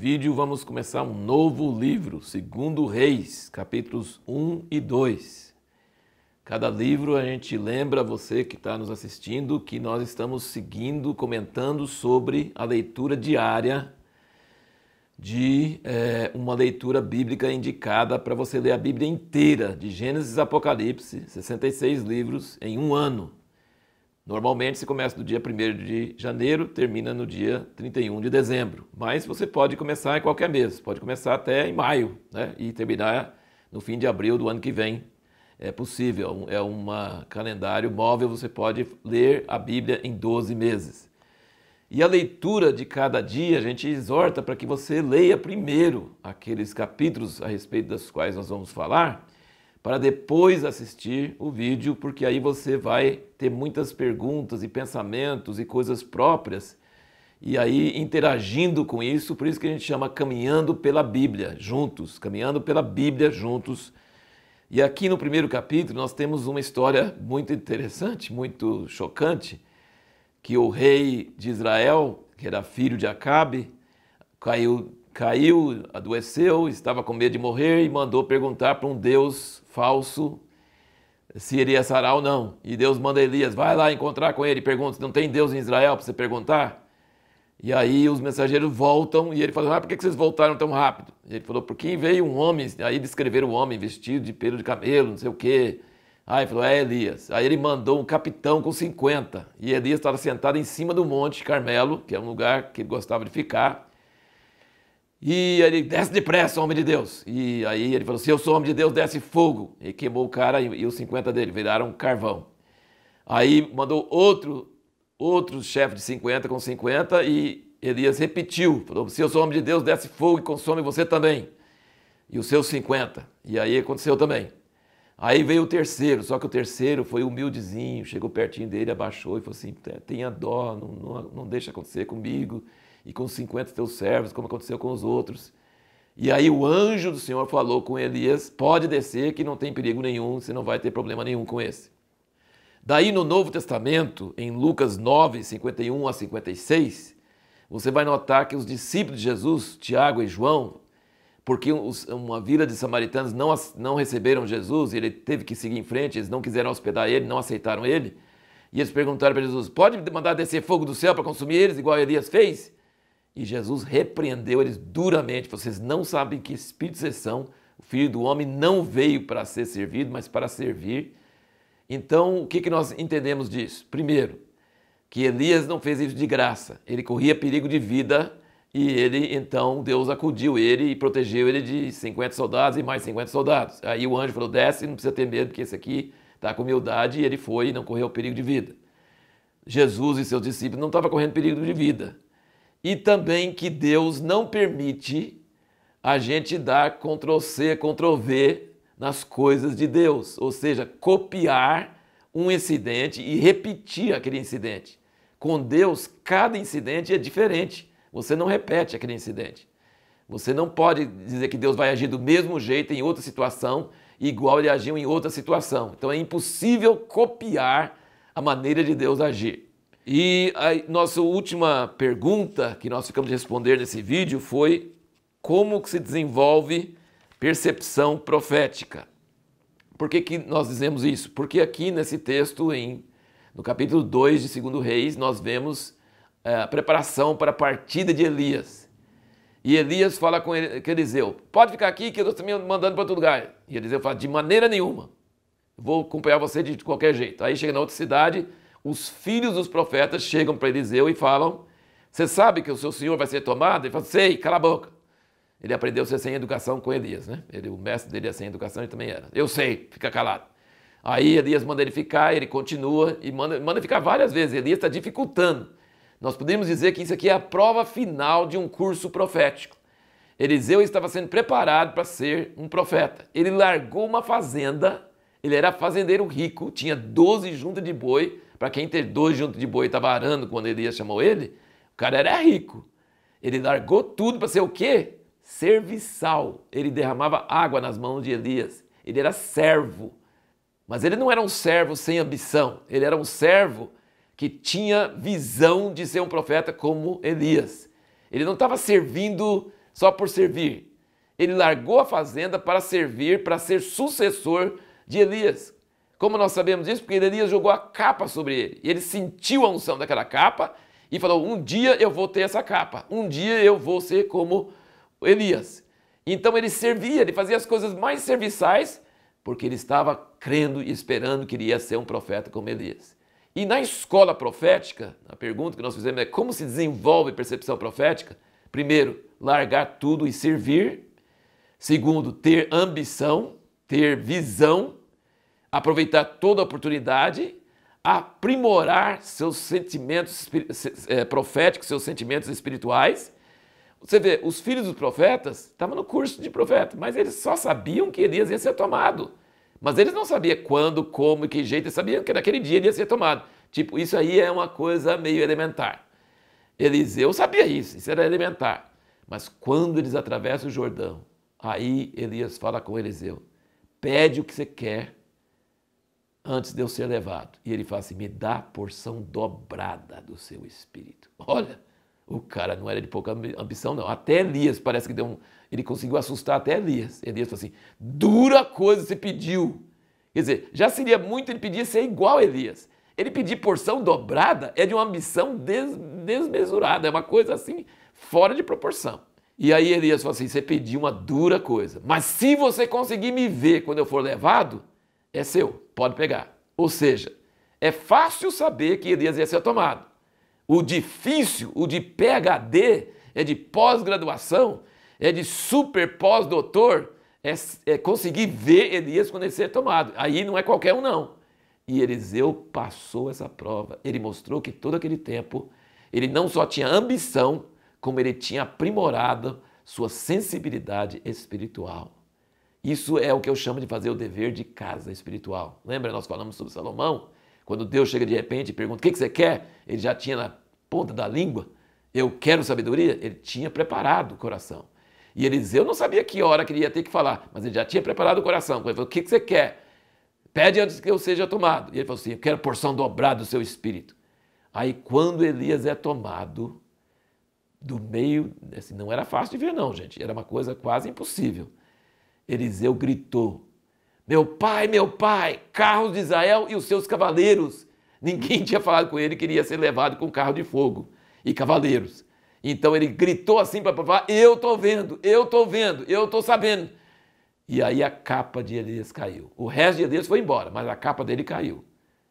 vídeo vamos começar um novo livro, 2 Reis, capítulos 1 e 2. Cada livro a gente lembra você que está nos assistindo que nós estamos seguindo, comentando sobre a leitura diária de uma leitura bíblica indicada para você ler a Bíblia inteira, de Gênesis a Apocalipse, 66 livros em um ano. Normalmente se começa no dia 1º de janeiro, termina no dia 31 de dezembro. Mas você pode começar em qualquer mês, pode começar até em maio, né? E terminar no fim de abril do ano que vem. É possível, é um calendário móvel, você pode ler a Bíblia em 12 meses. E a leitura de cada dia, a gente exorta para que você leia primeiro aqueles capítulos a respeito dos quais nós vamos falar, para depois assistir o vídeo, porque aí você vai ter muitas perguntas e pensamentos e coisas próprias, e aí interagindo com isso, por isso que a gente chama Caminhando pela Bíblia, juntos, Caminhando pela Bíblia juntos. E aqui no primeiro capítulo nós temos uma história muito interessante, muito chocante, que o rei de Israel, que era filho de Acabe, caiu, adoeceu, estava com medo de morrer e mandou perguntar para um Deus falso se ele ia sarar ou não. E Deus manda Elias, vai lá encontrar com ele e pergunta, não tem Deus em Israel para você perguntar? E aí os mensageiros voltam e ele fala, por que vocês voltaram tão rápido? E ele falou, porque veio um homem, aí descreveram o homem vestido de pelo de camelo, não sei o quê. Aí ele falou, é Elias. Aí ele mandou um capitão com 50. E Elias estava sentado em cima do Monte Carmelo, que é um lugar que ele gostava de ficar. E ele, desce depressa, homem de Deus. E aí ele falou, se eu sou homem de Deus, desce fogo. E queimou o cara e os 50 dele, viraram carvão. Aí mandou outro chefe de 50 com 50 e Elias repetiu. Falou, se eu sou homem de Deus, desce fogo e consome você também. E os seus 50. E aí aconteceu também. Aí veio o terceiro, só que o terceiro foi humildezinho, chegou pertinho dele, abaixou e falou assim, tenha dó, não deixa acontecer comigo e com 50 teus servos, como aconteceu com os outros. E aí o anjo do Senhor falou com Elias, pode descer que não tem perigo nenhum, você não vai ter problema nenhum com esse. Daí no Novo Testamento, em Lucas 9, 51 a 56, você vai notar que os discípulos de Jesus, Tiago e João, porque uma vila de samaritanos não receberam Jesus e ele teve que seguir em frente, eles não quiseram hospedar ele, não aceitaram ele, e eles perguntaram para Jesus, pode mandar descer fogo do céu para consumir eles, igual Elias fez? E Jesus repreendeu eles duramente, vocês não sabem que espírito vocês são, o Filho do Homem não veio para ser servido, mas para servir. Então, o que nós entendemos disso? Primeiro, que Elias não fez isso de graça, ele corria perigo de vida e ele, então, Deus acudiu ele e protegeu ele de 50 soldados e mais 50 soldados. Aí o anjo falou, desce, não precisa ter medo, porque esse aqui está com humildade, e ele foi e não correu perigo de vida. Jesus e seus discípulos não estavam correndo perigo de vida. E também que Deus não permite a gente dar Ctrl+C, Ctrl+V nas coisas de Deus, ou seja, copiar um incidente e repetir aquele incidente. Com Deus, cada incidente é diferente. Você não repete aquele incidente. Você não pode dizer que Deus vai agir do mesmo jeito em outra situação, igual ele agiu em outra situação. Então é impossível copiar a maneira de Deus agir. E a nossa última pergunta que nós ficamos de responder nesse vídeo foi como que se desenvolve percepção profética. Por que nós dizemos isso? Porque aqui nesse texto, no capítulo 2 de 2 Reis, nós vemos a preparação para a partida de Elias. E Elias fala com Eliseu, pode ficar aqui que eu estou me mandando para outro lugar. E Eliseu fala, de maneira nenhuma, vou acompanhar você de qualquer jeito. Aí chega na outra cidade, os filhos dos profetas chegam para Eliseu e falam, você sabe que o seu senhor vai ser tomado? Ele fala, sei, cala a boca. Ele aprendeu a ser sem educação com Elias, né? O mestre dele é sem educação, ele também era. Eu sei, fica calado. Aí Elias manda ele ficar, ele continua e manda ficar várias vezes. Elias está dificultando. Nós podemos dizer que isso aqui é a prova final de um curso profético. Eliseu estava sendo preparado para ser um profeta. Ele largou uma fazenda, ele era fazendeiro rico, tinha 12 juntas de boi. Para quem ter 12 juntas de boi estava arando quando Elias chamou ele, o cara era rico. Ele largou tudo para ser o quê? Serviçal. Ele derramava água nas mãos de Elias. Ele era servo. Mas ele não era um servo sem ambição. Ele era um servo que tinha visão de ser um profeta como Elias. Ele não estava servindo só por servir. Ele largou a fazenda para servir, para ser sucessor de Elias. Como nós sabemos disso? Porque Elias jogou a capa sobre ele. E ele sentiu a unção daquela capa e falou, um dia eu vou ter essa capa. Um dia eu vou ser como Elias. Então ele servia, ele fazia as coisas mais serviçais, porque ele estava crendo e esperando que ele ia ser um profeta como Elias. E na escola profética, a pergunta que nós fizemos é como se desenvolve percepção profética? Primeiro, largar tudo e servir. Segundo, ter ambição, ter visão, aproveitar toda a oportunidade, aprimorar seus sentimentos proféticos, seus sentimentos espirituais. Você vê, os filhos dos profetas estavam no curso de profeta, mas eles só sabiam que Elias ia ser tomado. Mas eles não sabiam quando, como e que jeito, eles sabiam que naquele dia ele ia ser tomado. Tipo, isso aí é uma coisa meio elementar. Eliseu sabia isso era elementar. Mas quando eles atravessam o Jordão, aí Elias fala com Eliseu, pede o que você quer antes de eu ser levado. E ele fala assim, me dá a porção dobrada do seu espírito. Olha, o cara não era de pouca ambição, não. Até Elias parece que ele conseguiu assustar até Elias. Elias falou assim, dura coisa você pediu. Quer dizer, já seria muito ele pedir ser igual a Elias. Ele pedir porção dobrada é de uma ambição desmesurada, é uma coisa assim, fora de proporção. E aí Elias falou assim, você pediu uma dura coisa, mas se você conseguir me ver quando eu for levado, é seu, pode pegar. Ou seja, é fácil saber que Elias ia ser tomado. O difícil, o de PhD, é de pós-graduação, é de super pós-doutor, é conseguir ver Elias quando ele ser tomado. Aí não é qualquer um, não. E Eliseu passou essa prova. Ele mostrou que todo aquele tempo, ele não só tinha ambição, como ele tinha aprimorado sua sensibilidade espiritual. Isso é o que eu chamo de fazer o dever de casa espiritual. Lembra, nós falamos sobre Salomão? Quando Deus chega de repente e pergunta, o que você quer? Ele já tinha na ponta da língua, eu quero sabedoria. Ele tinha preparado o coração. E Eliseu não sabia que hora que ele ia ter que falar, mas ele já tinha preparado o coração. Ele falou, o que você quer? Pede antes que eu seja tomado. E ele falou assim, eu quero porção dobrada do seu espírito. Aí quando Elias é tomado, do meio, assim, não era fácil de ver não, gente, era uma coisa quase impossível. Eliseu gritou, meu pai, carros de Israel e os seus cavaleiros. Ninguém tinha falado com ele que ele ia ser levado com carro de fogo e cavaleiros. Então ele gritou assim para falar, eu estou vendo, eu estou sabendo. E aí a capa de Elias caiu. O resto de Elias foi embora, mas a capa dele caiu.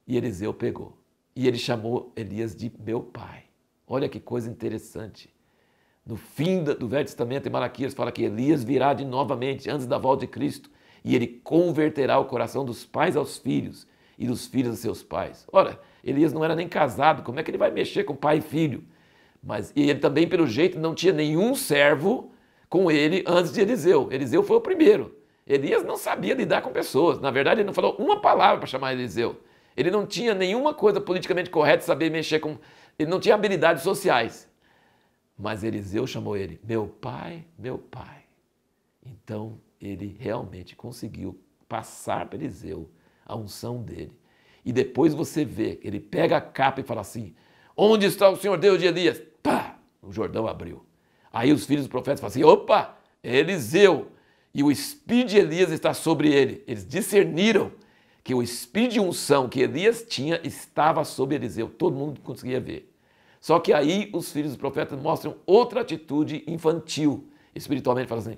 E Eliseu pegou. E ele chamou Elias de meu pai. Olha que coisa interessante. No fim do Velho Testamento, em Malaquias, fala que Elias virá de novamente, antes da volta de Cristo, e ele converterá o coração dos pais aos filhos e dos filhos aos seus pais. Ora, Elias não era nem casado, como é que ele vai mexer com pai e filho? Mas e ele também, pelo jeito, não tinha nenhum servo com ele antes de Eliseu. Eliseu foi o primeiro. Elias não sabia lidar com pessoas. Na verdade, ele não falou uma palavra para chamar Eliseu. Ele não tinha nenhuma coisa politicamente correta de saber mexer com... Ele não tinha habilidades sociais. Mas Eliseu chamou ele, meu pai, meu pai. Então, ele realmente conseguiu passar para Eliseu a unção dele. E depois você vê, ele pega a capa e fala assim, onde está o Senhor Deus de Elias? Pá! O Jordão abriu. Aí os filhos dos profetas falam assim, opa, é Eliseu. E o espírito de Elias está sobre ele. Eles discerniram que o espírito de unção que Elias tinha estava sobre Eliseu. Todo mundo conseguia ver. Só que aí os filhos dos profetas mostram outra atitude infantil, espiritualmente, falam assim,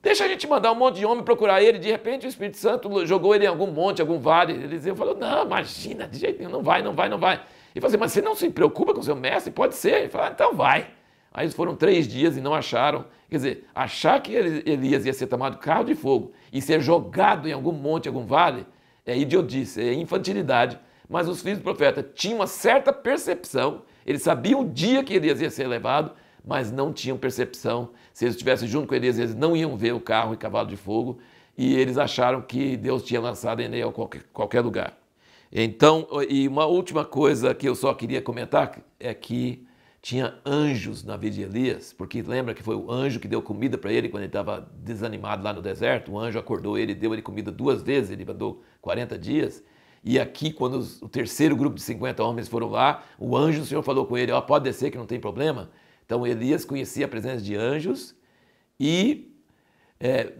deixa a gente mandar um monte de homem procurar ele, de repente o Espírito Santo jogou ele em algum monte, algum vale. Eliseu falou, não, imagina, de jeito nenhum, não vai. Ele falou assim, mas você não se preocupa com o seu mestre? Pode ser. Ele falou, então vai. Aí eles foram 3 dias e não acharam. Quer dizer, achar que Elias ia ser tomado carro de fogo e ser jogado em algum monte, algum vale, é idiotice, é infantilidade. Mas os filhos do profeta tinham uma certa percepção, eles sabiam o dia que Elias ia ser levado, mas não tinham percepção. Se eles estivessem junto com Elias, eles não iam ver o carro e cavalo de fogo, e eles acharam que Deus tinha lançado ele em qualquer lugar. Então, e uma última coisa que eu só queria comentar é que tinha anjos na vida de Elias, porque lembra que foi o anjo que deu comida para ele quando ele estava desanimado lá no deserto, o anjo acordou ele, deu ele comida 2 vezes, ele andou 40 dias, e aqui quando o terceiro grupo de 50 homens foram lá, o anjo do Senhor falou com ele, pode descer que não tem problema. Então Elias conhecia a presença de anjos e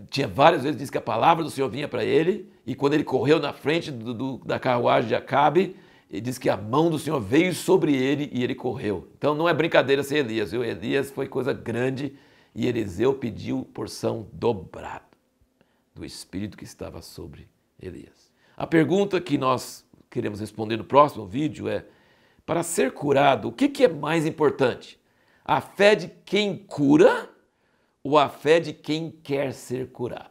tinha várias vezes, diz que a palavra do Senhor vinha para ele, e quando ele correu na frente da carruagem de Acabe, ele diz que a mão do Senhor veio sobre ele e ele correu. Então não é brincadeira ser Elias, viu? Elias foi coisa grande e Eliseu pediu porção dobrada do Espírito que estava sobre Elias. A pergunta que nós queremos responder no próximo vídeo é: para ser curado, o que é mais importante? A fé de quem cura ou a fé de quem quer ser curado?